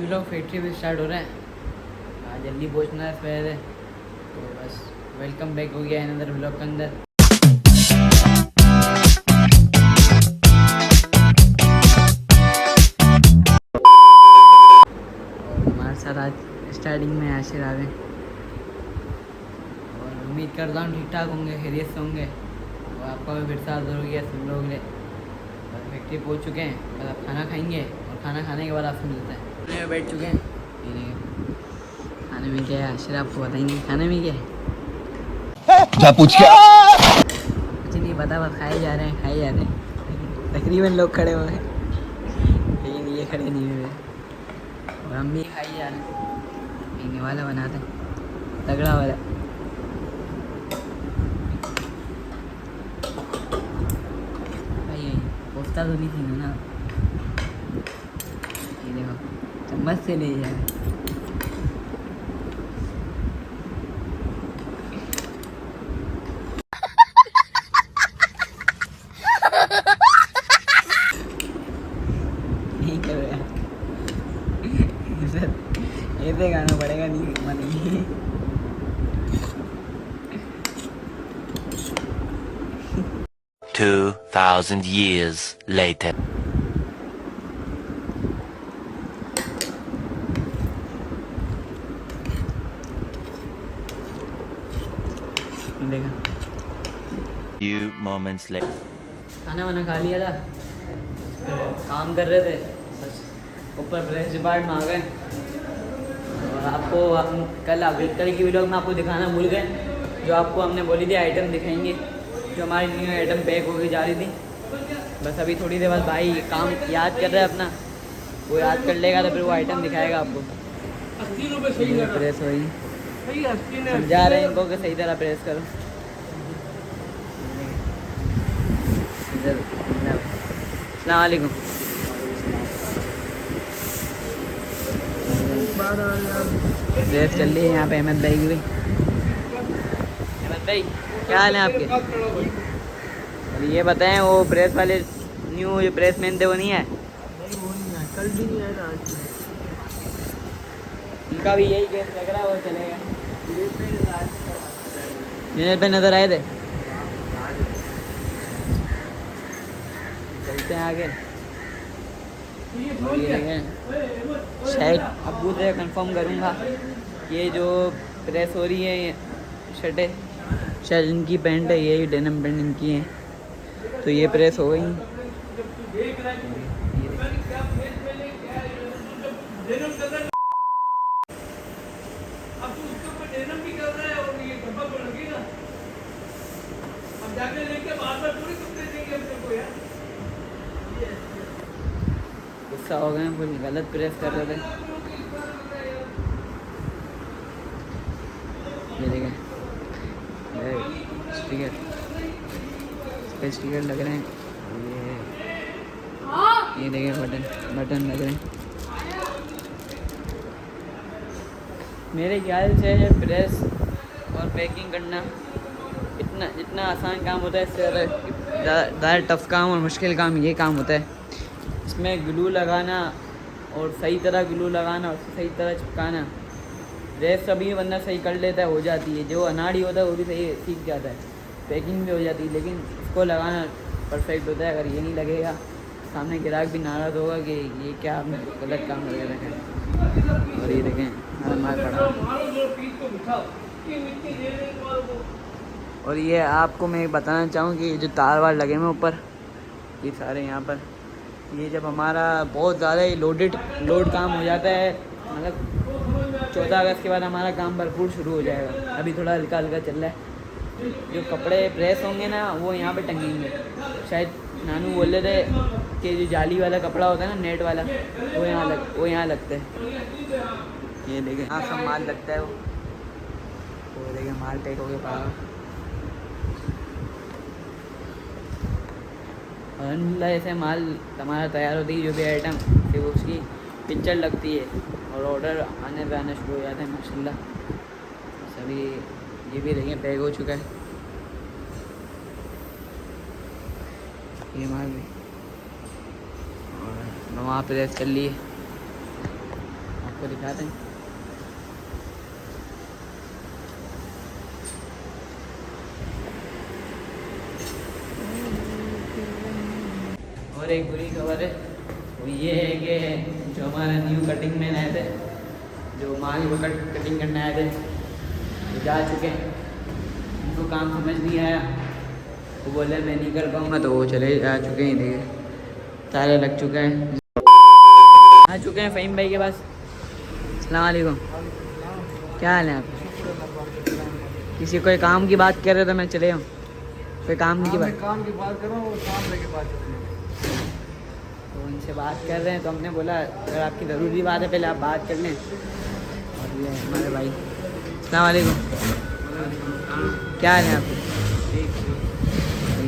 लोग फैक्ट्री भी स्टार्ट हो रहे हैं, जल्दी पहुंचना है पहले। तो बस वेलकम बैक हो गया है अंदर ब्लॉग के अंदर। हमारे साथ आज स्टार्टिंग में आशिर आ गए और उम्मीद करता हूँ ठीक ठाक होंगे, खैरियत से होंगे और आपका भी फिर साथ हो गया सब लोग ने। फैक्ट्री पहुँच चुके हैं, मतलब खाना खाएंगे और खाना खाने के बाद आपसे मिलता है। खाने में बैठ चुके हैं। खाने में क्या है आशिर आपको बताएंगे। खाने में क्या है पूछ क्या कुछ नहीं पता, बस खाए जा रहे हैं। तकरीबन लोग खड़े हुए हैं, लेकिन ये खड़े नहीं हुए और हम भी खाई जा रहे हैं। पीने वाला बनाते हैं, तगड़ा वाला। भाई कोफ्ता तो नहीं थी ना, ये देखो चम्मच से ले जा रहे। नहीं कर रहा ऐसे गाना पड़ेगा, नहीं मनी। 2,000 years later. देखा Few moments later. खाना वाना खा लिया था, फिर काम कर रहे थे, बस ऊपर प्रेस डिपार्ट में आ गए। और आपको हम कल की वीडियो में आपको दिखाना भूल गए, जो आपको हमने बोली थी आइटम दिखाएंगे, जो हमारी न्यू आइटम पैक होकर जा रही थी। बस अभी थोड़ी देर बाद भाई काम याद कर रहा है अपना, वो याद कर लेगा तो फिर वो आइटम दिखाएगा आपको। 80 रुपये सही प्रेस हुई, सही 80 ने समझा रहे हैं इनको कि सही तरह प्रेस करो। अस्सलाम वालेकुम। प्रेस चल रही है यहाँ पे अहमद भाई की भी। अहमद भाई क्या हाल है आपके? और ये बताएं वो प्रेस वाले न्यू जो प्रेस मैन थे वो नहीं है? कल भी नहीं आया आज उनका भी यही केस लग रहा है, वो चलेगा। मेरे पे नजर आए थे, चलते हैं आगे। और ये देखें शायद अबू से कंफर्म करूँगा, ये जो प्रेस हो रही है ये शर्टें शायद इनकी पैंट है, ये डेनिम पैंट इनकी है, तो ये प्रेस हो गई। गुस्सा हो गए, कुछ गलत प्रेस कर रहे थे। ये देखें स्टिकर, इसके स्टिकर लग रहे हैं। ये देखें बटन लग रहे हैं। मेरे ख्याल से प्रेस और पैकिंग करना इतना आसान काम होता है, इससे ज़्यादा टफ काम और मुश्किल काम ये काम होता है। इसमें ग्लू लगाना और सही तरह ग्लू लगाना और सही तरह चिपकाना। प्रेस सभी बंदा सही कर लेता है, हो जाती है। जो अनाड़ी होता है वो भी सही सीख जाता है, पैकिंग भी हो जाती है, लेकिन इसको लगाना परफेक्ट होता है। अगर ये नहीं लगेगा सामने ग्राहक भी नाराज़ होगा कि ये क्या आपने गलत काम करके रखा है। और ये देखें मार पड़ा। और ये आपको मैं बताना चाहूँ कि जो तार वार लगे हुए ऊपर ये सारे यहाँ पर, ये जब हमारा बहुत ज़्यादा ही लोड काम हो जाता है, मतलब 14 अगस्त के बाद हमारा काम भरपूर शुरू हो जाएगा। अभी थोड़ा हल्का हल्का चल रहा है। जो कपड़े प्रेस होंगे ना वो यहाँ पे टंगेंगे। शायद नानू बोल रहे थे कि जो जाली वाला कपड़ा होता है ना, नेट वाला, वो यहाँ लगता है। ये देखें यहाँ सब माल लगता है, वो देखें माल पैक हो गया पड़ा। अलहमदिल्ला ऐसे माल हमारा तैयार होती है, जो भी आइटम फिर उसकी पिक्चर लगती है और ऑर्डर आने शुरू हो जाते हैं माशाल्लाह। सभी ये भी देखिए पैक हो चुका है ये माल भी। और वहाँ प्रेस कर लिए। आपको दिखाते हैं। और एक बुरी खबर है वो ये है कि जो हमारे न्यू कटिंग मैन आए थे, जो माल को कटिंग करने आए थे, वो जा चुके हैं। उनको काम समझ नहीं आया, वो बोले मैं नहीं कर पाऊँगा, तो वो चले जा चुके हैं। देखिए ताले लग चुके हैं। आ चुके हैं फ़हीम भाई के पास। अस्सलाम वालेकुम, क्या हाल है आप? किसी कोई काम की बात कर रहे तो मैं चले आऊँ? कोई काम की बात, काम की बात कर रहा हूँ, काम लेके बात कर रहा हूँ। तो उनसे बात कर रहे हैं, तो हमने बोला अगर आपकी ज़रूरी बात है पहले आप बात कर लें। और ये हमारे भाई। अस्सलाम वालेकुम, क्या हाल है आपके?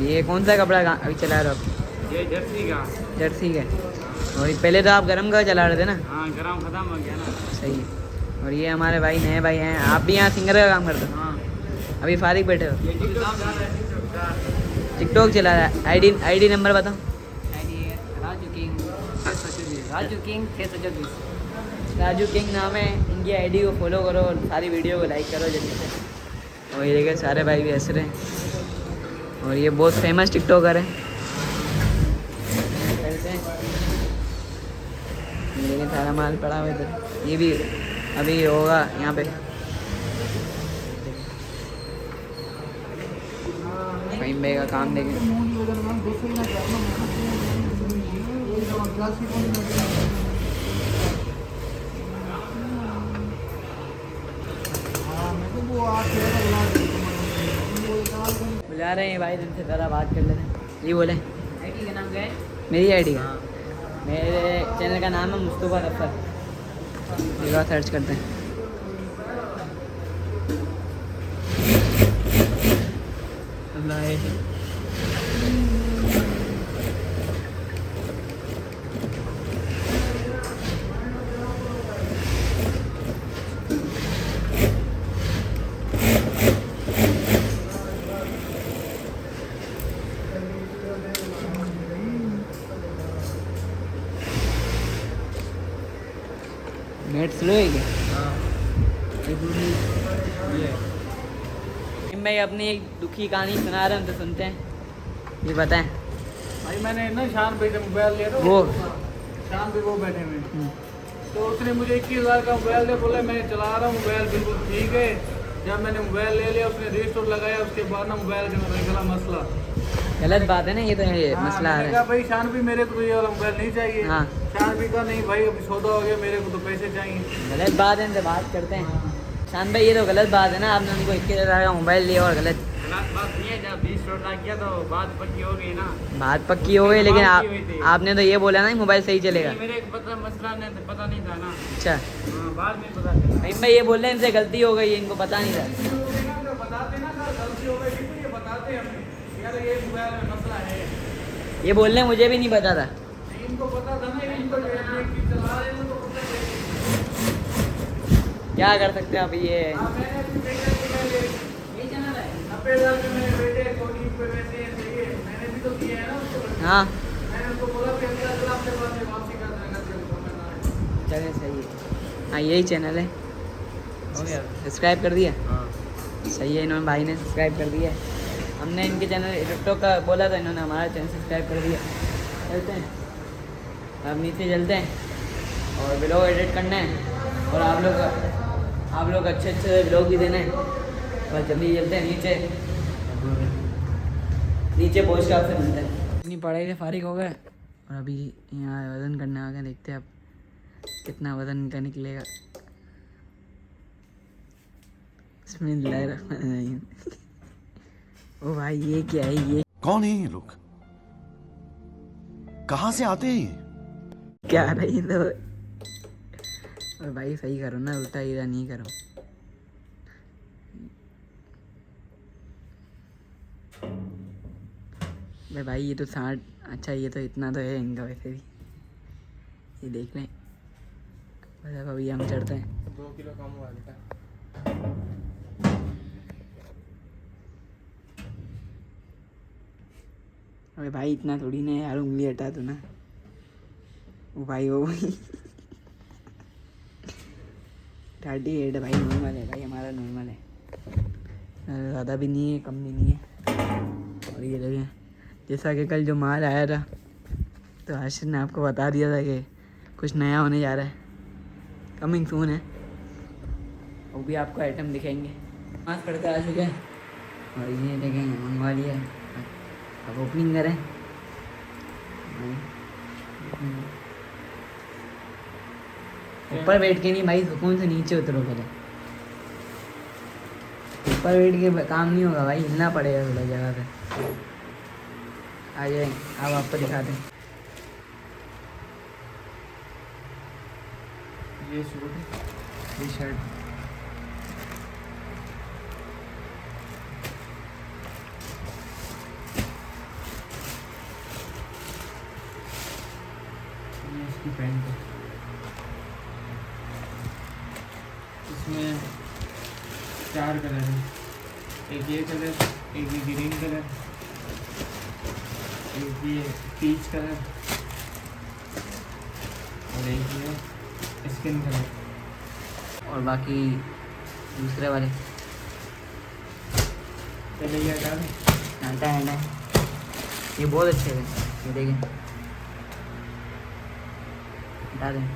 ये कौन सा कपड़ा अभी चला रहे हो आप? ये जर्सी का। जर्सी का। और पहले तो आप गरम का चला रहे थे ना? हाँ, गरम खत्म हो गया ना। सही है। और ये हमारे भाई नए भाई हैं। आप भी यहाँ सिंगर का काम करते हो? हाँ, अभी फारिग बैठे हो? ये टिकटॉक चला रहा है। आईडी नंबर बताओ। राजू किंग 624। राजू किंग नाम है। इनकी आईडी को फॉलो करो और सारी वीडियो को लाइक करो जल्दी से। और ये देखिए सारे भाई भी हंस रहे हैं। और ये बहुत फेमस टिकटॉकर है। ये देखिए सारा माल पड़ा हुआ इधर। ये भी अभी होगा यहाँ पे। फ़हीम भाई का काम देखें। बुला रहे हैं भाई, दिन से ज़रा बात कर लेते हैं। ये बोले आईडी का नाम क्या है? मेरी आईडी का, मेरे चैनल का नाम है मुस्तफ़ा रफ़र। एक बार सर्च करते हैं। अल्लाह नेट स्लो है क्या? मैं अपनी एक दुखी कहानी सुना रहा हूँ तो सुनते हैं। ये बताएं। भाई मैंने ना शान पे मोबाइल लिया था, वो शान पे वो बैठे हुए, तो उसने मुझे 21,000 का मोबाइल दे, बोला मैं चला रहा हूँ मोबाइल बिल्कुल ठीक है। जब मैंने मोबाइल ले लिया, उसने रिस्टोर लगाया, उसके बाद ना मोबाइल का निकला मसला। गलत बात है ना ये, तो ये हाँ, मसला मैंने है। कहा भाई शान भी मेरे को तो ये वाला मोबाइल नहीं चाहिए। हाँ। शान भी कहा नहीं भाई अभी सौदा हो गया, मेरे को तो पैसे चाहिए। गलत बात है, इनसे बात करते हैं। शान भाई ये तो गलत बात है ना, आपने उनको 21,000 का मोबाइल लिया और गलत बात नहीं है, जब 20 रोड किया तो बात पक्की हो गई ना। बात पक्की हो गई, लेकिन आपने तो ये बोला ना मोबाइल सही चलेगा। मेरे को पता मसला नहीं पता नहीं था ना। अच्छा बाद में पता चला। भाई मैं ये बोल रहे हैं इनसे गलती हो गई, इनको पता नहीं था। बताते ना गलती हो गई तो ये बताते हमें यार ये मोबाइल में मसला है। ये बोल रहे हैं मुझे भी नहीं पता था। इनको पता था ना, इनको चला रहे थे तो पता है। क्या कर सकते हैं आप ये। मैंने भी देखा कि मैंने यही चैनल है। 90,000 के मेरे बेटे कोटी पे वैसे चाहिए, मैंने भी तो किया है ना उसको। हाँ मैंने उसको बोला कि अगला साल आपके पास में वापसी कर देगा। चलिए सही है। हाँ यही चैनल है। हो गया। सब्सक्राइब कर दिया? हाँ सही है, इन्होंने भाई ने सब्सक्राइब कर दिया है। हमने इनके चैनल टिकटॉक का बोला था, इन्होंने हमारा चैनल सब्सक्राइब कर दिया। चलते हैं अब नीचे चलते हैं और व्लॉग एडिट करना है और आप लोग अच्छे अच्छे व्लॉग भी देना है। और जल्दी चलते हैं नीचे पहुँच के आपसे मिलते हैं। अपनी पढ़ाई से फारिग हो गए और अभी यहाँ वज़न करने आ गए। देखते हैं अब कितना वज़न इनका निकलेगा। बिस्मिल्लाहिर्रहमानिर्रहीम। ओ भाई ये क्या है? ये कौन है ये लोग? कहां से आते हैं ये? क्या रही तो। और भाई सही करो ना, उल्टा इधर नहीं करो। भाई ये तो 60। अच्छा ये तो इतना तो है इनका वैसे भी। ये देख लें बस। अब अभी हम चढ़ते हैं। 2 किलो कम हुआ बेटा। अबे भाई इतना थोड़ी ना यार, उंगली हटा दो ना। वो भाई वो 38 है भाई, नॉर्मल है भाई, हमारा नॉर्मल है, ज़्यादा भी नहीं है कम भी नहीं है। और ये देखें, जैसा कि कल जो माल आया था तो आशिर ने आपको बता दिया था कि कुछ नया होने जा रहा है, कमिंग सून है, वो भी आपको आइटम दिखाएंगे। मास्क पढ़ते आ चुके हैं और ये देखें मंगवा लिया, अब ओपनिंग करें। ऊपर बैठ के नहीं भाई, सुकून से नीचे उतरो पहले, ऊपर बैठ के काम नहीं होगा भाई, हिलना पड़ेगा थोड़ा जगह पे। आ जाए, अब आपको दिखाते हैं। ये सूट है, ये शर्ट, ये इसकी पैंट है। इसमें 4 कलर हैं, एक ये कलर, एक ये ग्रीन कलर, एक ये पीच कलर और एक ये स्किन कलर। और बाकी दूसरे वाले चले ये हटा दें। हटा है, ये बहुत अच्छे हैं, ये देखें, हटा दें।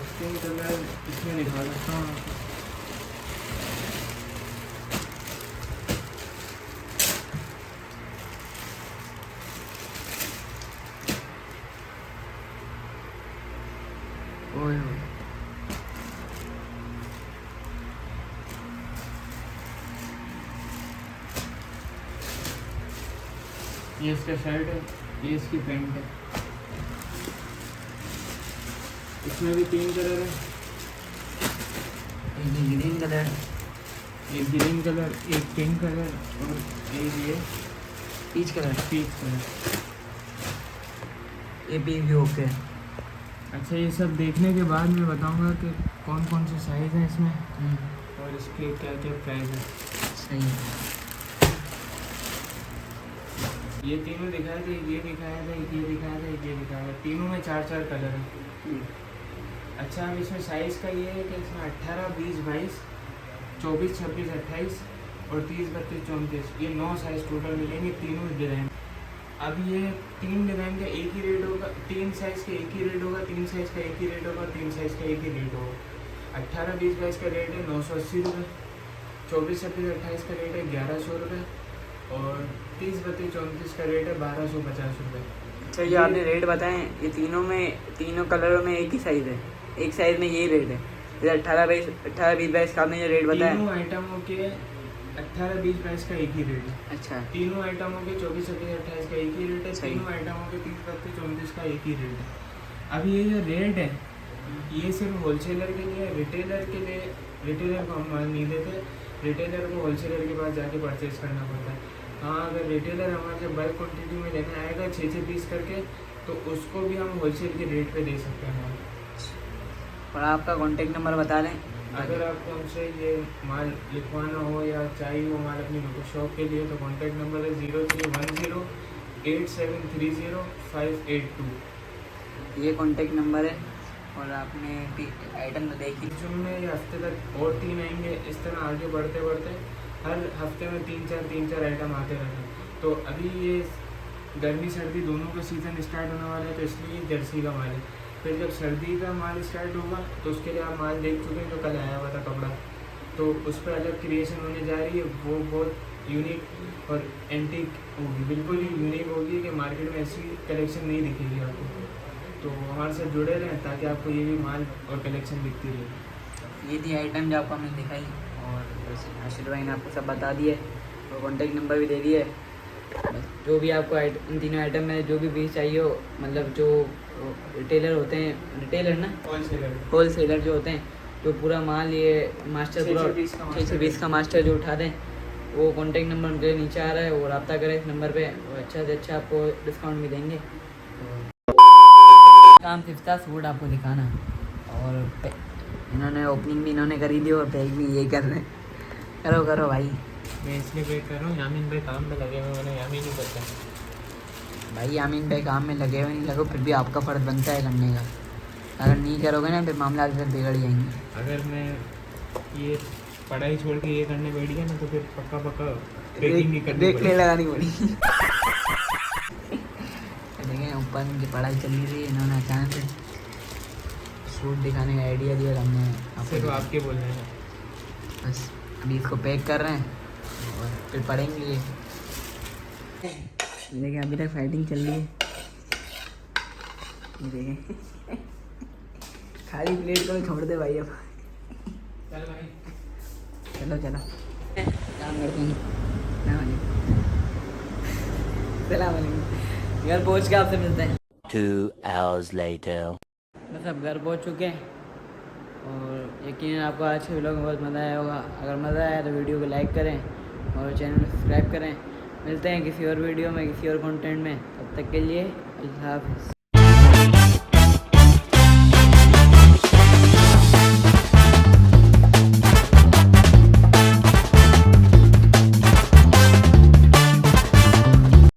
स्किन कलर इसमें दिखा सकता हूँ। ओए ये इसका शर्ट है, ये इसकी पैंट है। इसमें भी 3 कलर है, एक ये ग्रीन कलर, एक ग्रीन कलर, एक पिंक कलर और एक ये पीच कलर, पीच कलर। ये भी ओके है। अच्छा, ये सब देखने के बाद मैं बताऊंगा कि कौन कौन से साइज़ हैं इसमें और इसके क्या क्या प्राइस है। सही है। ये तीनों दिखाए थे, ये दिखाया था, ये दिखाया था, ये दिखाया था, तीनों में 4-4 कलर है। अच्छा, अब इसमें साइज़ का ये है कि इसमें 18, 20, 22, 24, 26, 28 और 30, 32, 34, ये 9 साइज़ टोटल मिलेंगे तीनों डिज़ाइन। अब ये 3 डिज़ाइन का एक ही रेट होगा, 3 साइज़ का एक ही रेट होगा, 3 साइज़ का एक ही रेट होगा, 3 साइज़ का एक ही रेट होगा। 18, 20, 22 का रेट है 980 रुपये, 24, 26, 28 का रेट है 1100 रुपये और 30, 32, 34 का रेट है 1250 रुपये। अच्छा, ये आपने रेट बताएं, ये तीनों कलरों में एक ही साइज़ है, एक साइज़ में यही रेट है। जैसे 18, 20, 22 का आपने जो रेट बताया, तीनों आइटमों के 18, 20, 22 का एक ही रेट है। अच्छा, तीनों आइटमों के 24, 26, 28 का एक ही रेट है। सही। तीनों आइटमों के 30, 32, 34 का एक ही रेट है। अब ये जो रेट है ये सिर्फ होलसेलर के लिए, रिटेलर के लिए, रिटेलर को हम माल नहीं देते, रिटेलर को होलसेलर के पास जाके परचेज करना पड़ता है। हाँ, अगर रिटेलर हमारे से बल्क क्वान्टिटी में लेने आएगा 6-6 पीस करके तो उसको भी हम होलसेल के रेट पे दे सकते हैं माल। और आपका कॉन्टेक्ट नंबर बता दें। अगर आपको हमसे ये माल लिखवाना हो या चाहिए हो माल अपनी शॉप के लिए तो कॉन्टैक्ट नंबर है 03108730 ये कॉन्टेक्ट नंबर है। और आपने आइटम तो देखी, जून में ये हफ्ते तक और 3 आएंगे। इस तरह आगे बढ़ते बढ़ते हर हफ्ते में 3-4 आइटम आते रहते हैं। तो अभी ये गर्मी सर्दी दोनों का सीज़न स्टार्ट होने वाला है तो इसलिए जर्सी का माल है। फिर जब सर्दी का माल स्टार्ट होगा तो उसके लिए आप माल देख चुके हैं जो कल आया हुआ था कपड़ा, तो उस पर अलग क्रिएशन होने जा रही है। वो बहुत यूनिक और एंटीक होगी, बिल्कुल ही यूनिक होगी कि मार्केट में ऐसी कलेक्शन नहीं दिखेगी आपको। तो हमारे साथ जुड़े रहें ताकि आपको ये भी माल और कलेक्शन दिखती रहे। ये थी आइटम जो आपको हमने दिखाई और आशिर भाई ने आपको सब बता दिए और कॉन्टेक्ट नंबर भी दे दिए। बस जो भी आपको इन तीनों आइटम में जो भी पीस चाहिए हो, मतलब जो रिटेलर होते हैं, रिटेलर ना होलसेलर जो होते हैं, जो पूरा माल ये मास्टर पूरा 620 का मास्टर जो उठा दें, वो कॉन्टेक्ट नंबर उनके नीचे आ रहा है, वो रब्ता करें इस नंबर पे, और अच्छा से अच्छा आपको डिस्काउंट भी देंगे। काम सिर्फ था सूट आपको दिखाना, और इन्होंने ओपनिंग भी इन्होंने करी दी और पैक भी ये कर रहे हैं। करो भाई। मैं इसलिए वेट कर रहा हूँ, यामीन भाई काम में लगे हुए, मैंने यामीन ही करता है। भाई यामीन भाई काम में लगे हुए नहीं लगो, फिर भी आपका फ़र्ज़ बनता है करने का। अगर नहीं करोगे ना फिर मामला फिर बिगड़ जाएंगे। अगर मैं ये पढ़ाई छोड़ के ये करने बैठ गया ना तो फिर पक्का पैकिंग ही करनी देख ले पड़ेगी। लगानी पड़ी। देखें ऊपर इनकी पढ़ाई चल रही थी, इन्होंने अचानक से सूट दिखाने का आइडिया दिया, तो हमने सिर्फ आपको आपके बोलने हैं। बस अभी इसको पैक कर रहे हैं और फिर पढ़ेंगे ये। देखिए अभी तक फाइटिंग चल रही है, ये देखें। खाली प्लेट को छोड़ दे भाई अब। चल भाई चलो चलो काम करते हैं। सलाम वालेकुम। घर पहुँच के आपसे मिलते हैं। 2 hours later. बस अब घर पहुँच चुके हैं और यकीन आपको आज के व्लॉग में बहुत मज़ा आया होगा। अगर मज़ा आया तो वीडियो को लाइक करें और चैनल को सब्सक्राइब करें। मिलते हैं किसी और वीडियो में, किसी और कंटेंट में। तब तक के लिए अल्लाह हाफ़िज़।